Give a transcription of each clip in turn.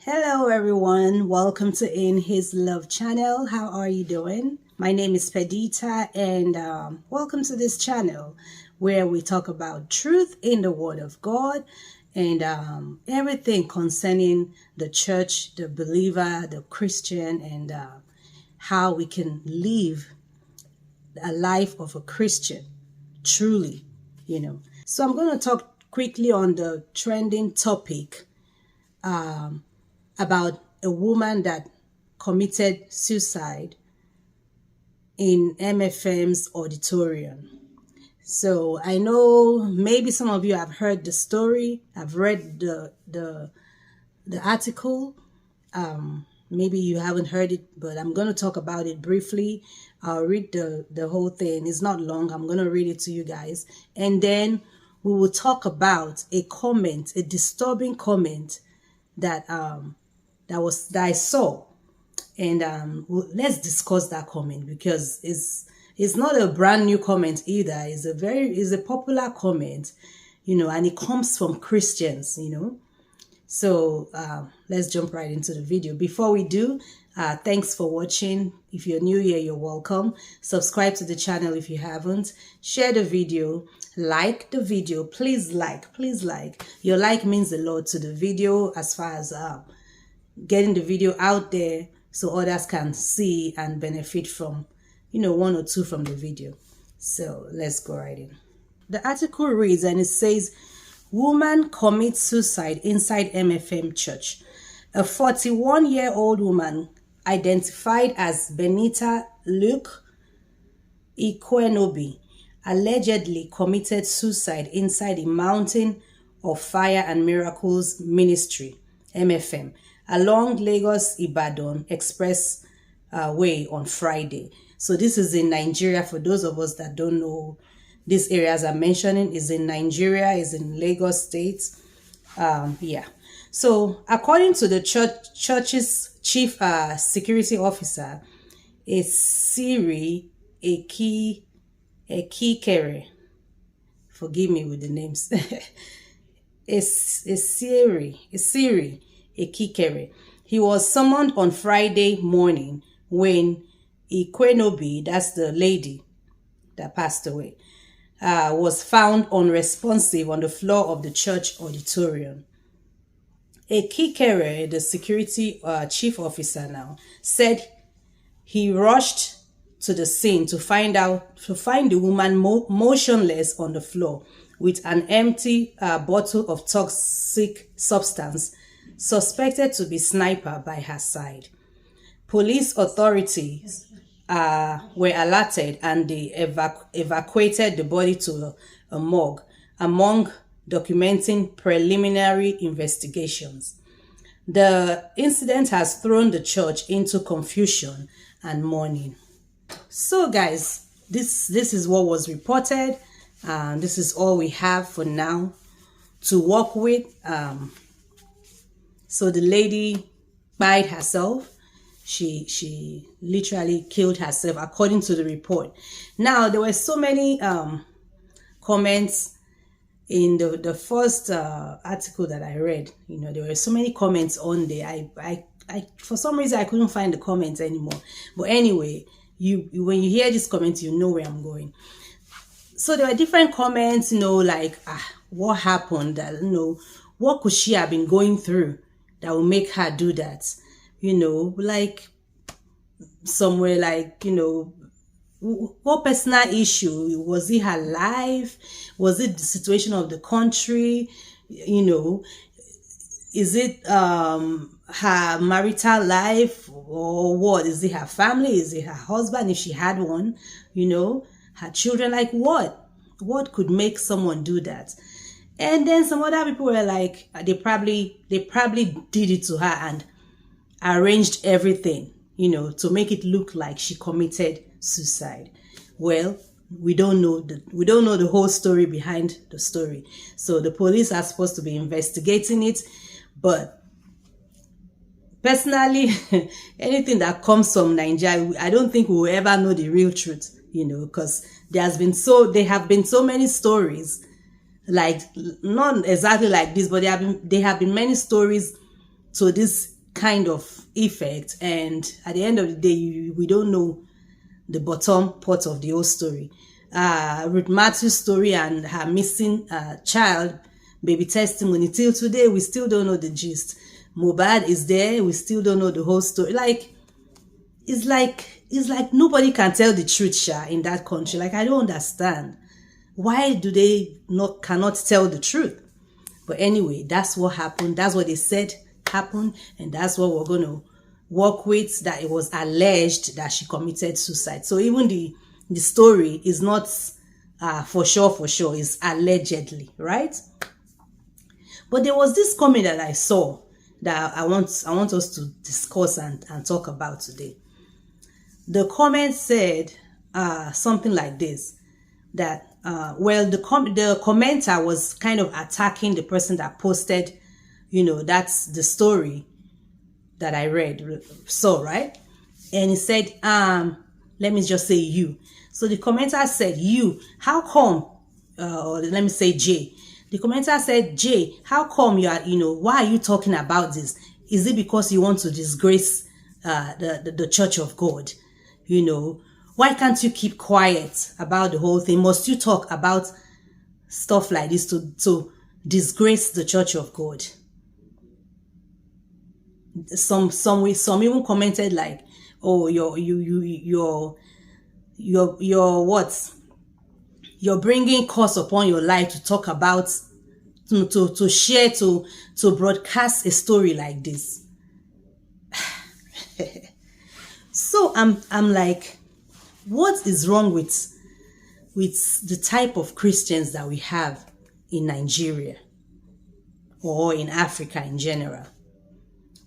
Hello everyone, welcome to In His Love channel. How are you doing? My name is Pedita and welcome to this channel where we talk about truth in the Word of God and everything concerning the church, the believer, the Christian, and how we can live a life of a Christian truly, So I'm going to talk quickly on the trending topic about a woman that committed suicide in MFM's auditorium. So I know maybe some of you have heard the story. I've read the article. Maybe you haven't heard it, but I'm going to talk about it briefly. I'll read the whole thing. It's not long. I'm going to read it to you guys. And then we will talk about a comment, a disturbing comment that I saw, and let's discuss that comment because it's not a brand new comment either. It's a popular comment, and it comes from Christians, So let's jump right into the video. Before we do, thanks for watching. If you're new here, you're welcome. Subscribe to the channel if you haven't. Share the video. Like the video. Please like. Your like means a lot to the video as far as getting the video out there so others can see and benefit from, one or two from the video. So let's go right in. The article reads, and it says, woman commits suicide inside MFM church. A 41-year-old woman identified as Benita Luke Ikwenobi allegedly committed suicide inside the Mountain of Fire and Miracles Ministry, MFM, along Lagos-Ibadan Express Way on Friday. So this is in Nigeria. For those of us that don't know, these areas I'm mentioning is in Nigeria, is in Lagos State. So according to the church's chief security officer, it's Siri Ekikere. Forgive me with the names. It's Siri Ekikere. He was summoned on Friday morning when Ikwenobi, that's the lady that passed away, was found unresponsive on the floor of the church auditorium. Ekikere, the security chief officer now, said he rushed to the scene to find the woman motionless on the floor with an empty bottle of toxic substance suspected to be sniper by her side. Police authorities were alerted and they evacuated the body to a morgue, among documenting preliminary investigations. The incident has thrown the church into confusion and mourning. So guys, this is what was reported. This is all we have for now to work with. So the lady died herself. She literally killed herself according to the report. Now there were so many comments in the first article that I read. There were so many comments on there. I for some reason I couldn't find the comments anymore. But anyway, when you hear this comment, you know where I'm going. So there were different comments, like what happened, what could she have been going through that will make her do that? Like somewhere like, what personal issue? Was it her life? Was it the situation of the country? Is it her marital life or what? Is it her family? Is it her husband if she had one? Her children? Like what? What could make someone do that? And then some other people were like, they probably did it to her and arranged everything, to make it look like she committed suicide. Well, we don't know the whole story behind the story. So the police are supposed to be investigating it, but personally, anything that comes from Nigeria, I don't think we will ever know the real truth, because there have been so many stories, like not exactly like this, but there have been many stories to this kind of effect, and at the end of the day, we don't know the bottom part of the whole story. Ruth Matthew's story and her missing child baby testimony, till today we still don't know the gist. Mohbad is there, we still don't know the whole story. It's like nobody can tell the truth, Sha, in that country. Like, I don't understand. Why do they cannot tell the truth? But anyway, that's what happened. That's what they said happened, and that's what we're going to work with, that it was alleged that she committed suicide. So even the story is not for sure, it's allegedly, right? But there was this comment that I saw that I want us to discuss and talk about today. The comment said something like this, that the commenter was kind of attacking the person that posted, that's the story that I saw, right? And he said, let me just say you. So the commenter said, you, how come, or let me say Jay. The commenter said, Jay, how come you are, why are you talking about this? Is it because you want to disgrace the Church of God? Why can't you keep quiet about the whole thing? Must you talk about stuff like this to disgrace the Church of God? Some even commented like, oh, you're what? You're bringing curse upon your life to talk about, to share, to broadcast a story like this. So I'm like, what is wrong with the type of Christians that we have in Nigeria or in Africa in general?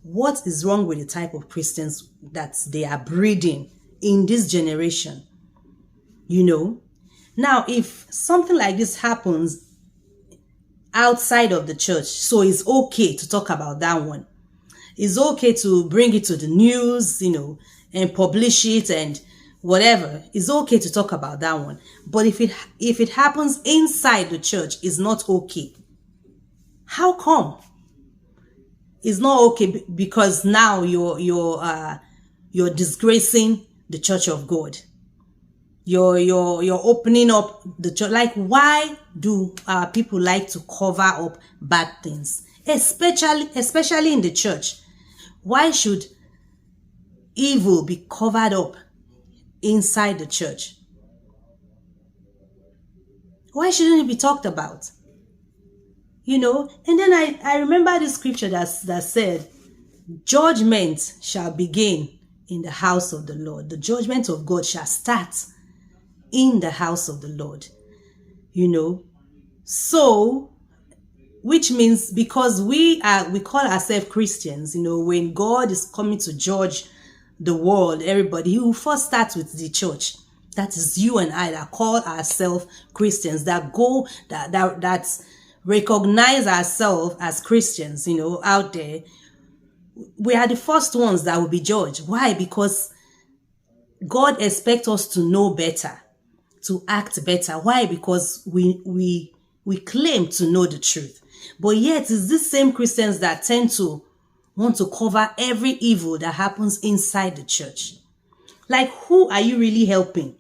What is wrong with the type of Christians that they are breeding in this generation? Now, if something like this happens outside of the church, so it's okay to talk about that one. It's okay to bring it to the news, and publish it and whatever. It's okay to talk about that one. But if it happens inside the church, it's not okay. How come? It's not okay because now you're disgracing the Church of God. You're opening up the church. Like, why do people like to cover up bad things, especially in the church? Why should evil be covered up inside the church? Why shouldn't it be talked about? And then I remember the scripture that said, judgment shall begin in the house of the Lord. The judgment of God shall start in the house of the Lord. So, which means because we call ourselves Christians, when God is coming to judge the world, everybody, he will first start with the church. That is you and I that call ourselves Christians, that recognize ourselves as Christians, out there. We are the first ones that will be judged. Why? Because God expects us to know better, to act better. Why? Because we claim to know the truth. But yet it's these same Christians that tend to want to cover every evil that happens inside the church. Like, who are you really helping?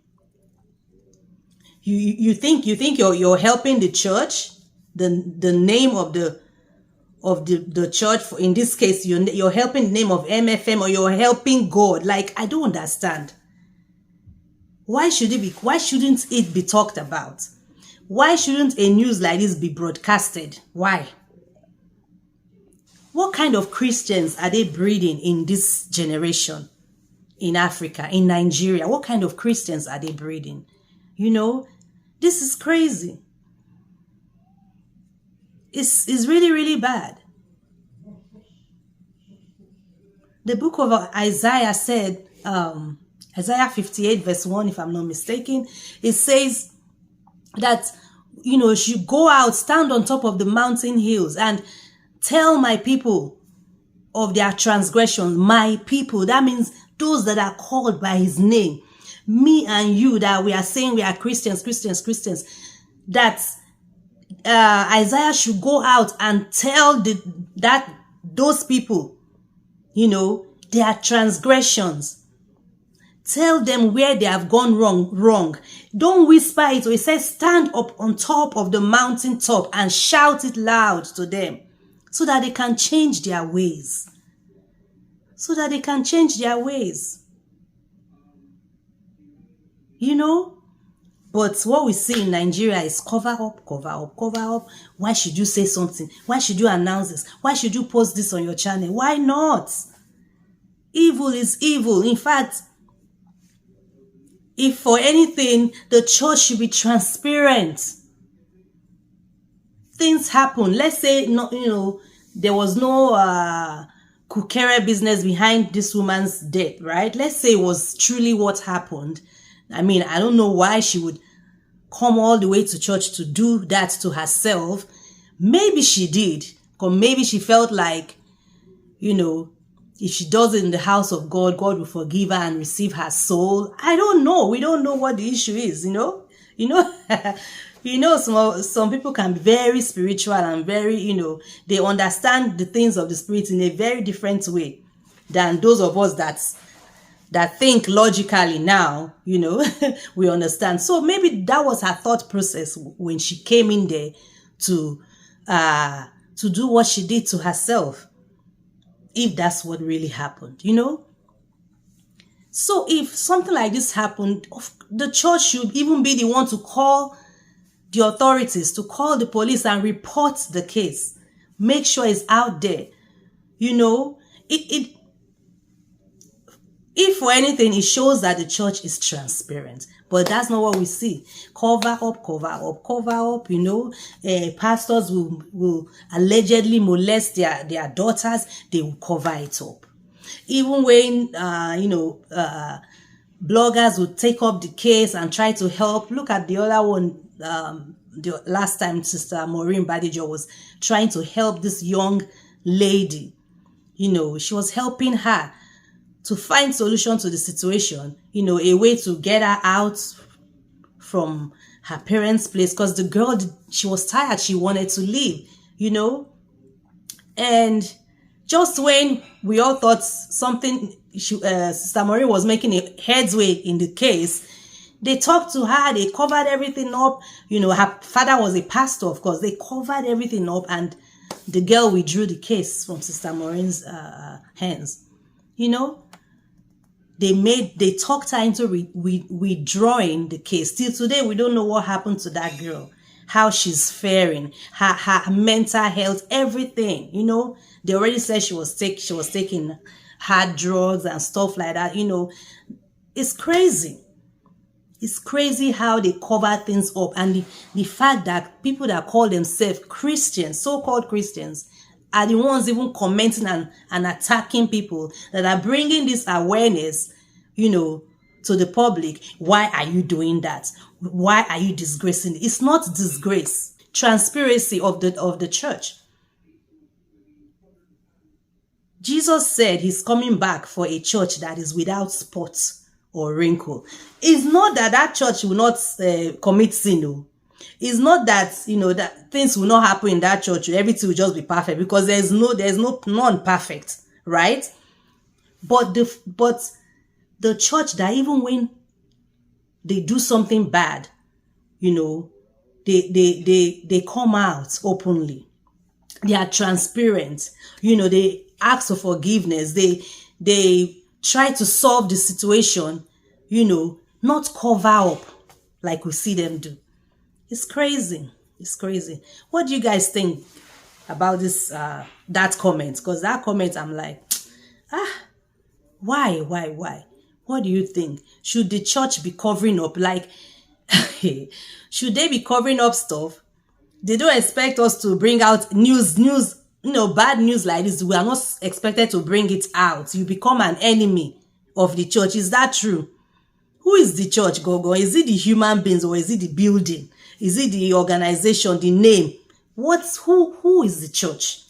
You think you're helping the church, the name of the church. In this case, you're helping the name of MFM, or you're helping God. Like, I don't understand. Why shouldn't it be talked about? Why shouldn't a news like this be broadcasted? Why? What kind of Christians are they breeding in this generation? In Africa, in Nigeria, what kind of Christians are they breeding? This is crazy. It's really, really bad. The book of Isaiah said, Isaiah 58 verse 1, if I'm not mistaken, it says that, she go out, stand on top of the mountain hills and tell my people of their transgressions. My people, that means those that are called by his name. Me and you, that we are saying we are Christians, that Isaiah should go out and tell those people their transgressions. Tell them where they have gone wrong. Don't whisper it. Or it says, stand up on top of the mountain top and shout it loud to them so that they can change their ways. So that they can change their ways. But what we see in Nigeria is cover up, cover up, cover up. Why should you say something? Why should you announce this? Why should you post this on your channel? Why not? Evil is evil. In fact, if for anything, the church should be transparent. Things happen. Let's say, there was no kukere business behind this woman's death, right? Let's say it was truly what happened. I mean, I don't know why she would come all the way to church to do that to herself. Maybe she did. Or maybe she felt like, if she does it in the house of God, God will forgive her and receive her soul. I don't know. We don't know what the issue is, some people can be very spiritual and very, they understand the things of the spirit in a very different way than those of us that think logically now, we understand. So maybe that was her thought process when she came in there to do what she did to herself. If that's what really happened, So if something like this happened, the church should even be the one to call the authorities, to call the police and report the case. Make sure it's out there. If for anything, it shows that the church is transparent. But that's not what we see. Cover up, cover up, cover up, pastors will allegedly molest their daughters. They will cover it up. Even when, bloggers would take up the case and try to help. Look at the other one, the last time Sister Maureen Badijo was trying to help this young lady. She was helping her to find solution to the situation, a way to get her out from her parents' place, because the girl, she was tired, she wanted to leave, and just when we all thought something, Sister Maureen was making a headway in the case, they talked to her, they covered everything up, her father was a pastor, of course, they covered everything up, and the girl withdrew the case from Sister Maureen's hands, They talked her into withdrawing the case. Till today, we don't know what happened to that girl, how she's faring, her mental health, everything. They already said she was taking hard drugs and stuff like that. It's crazy. It's crazy how they cover things up, and the fact that people that call themselves Christians, so-called Christians, are the ones even commenting and attacking people that are bringing this awareness, to the public. Why are you doing that? Why are you disgracing it? It's not disgrace. Transparency of the church. Jesus said he's coming back for a church that is without spot or wrinkle. It's not that church will not commit sin. No. It's not that, that things will not happen in that church. Everything will just be perfect, because there's no non-perfect, right? But the church that even when they do something bad, they come out openly. They are transparent. They ask for forgiveness. They try to solve the situation, not cover up like we see them do. It's crazy. It's crazy. What do you guys think about this, that comment? Because that comment, I'm like, why? What do you think? Should the church be covering up? Like, should they be covering up stuff? They don't expect us to bring out news, bad news like this. We are not expected to bring it out. You become an enemy of the church. Is that true? Who is the church, Gogo? Is it the human beings, or is it the building? Is it the organization, the name? Who is the church?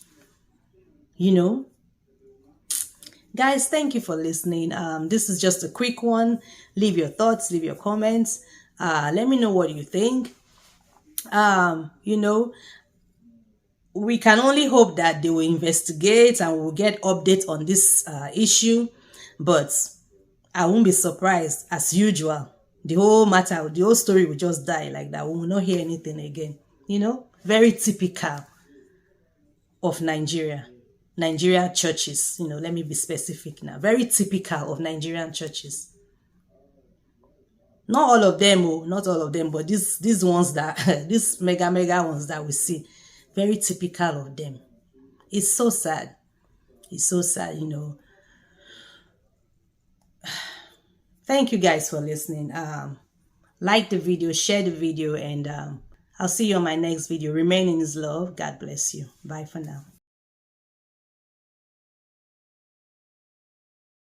Guys, thank you for listening. This is just a quick one. Leave your thoughts, leave your comments. Let me know what you think. we can only hope that they will investigate and we'll get updates on this issue. But I won't be surprised, as usual. The whole matter, the whole story will just die like that. We will not hear anything again. You know, very typical of Nigerian churches. You know, let me be specific now. Very typical of Nigerian churches. Not all of them, oh, not all of them, but these ones that these mega ones that we see, very typical of them. It's so sad. It's so sad, you know. Thank you guys for listening. Like the video, share the video, and I'll see you on my next video. Remain in His love. God bless you. Bye for now.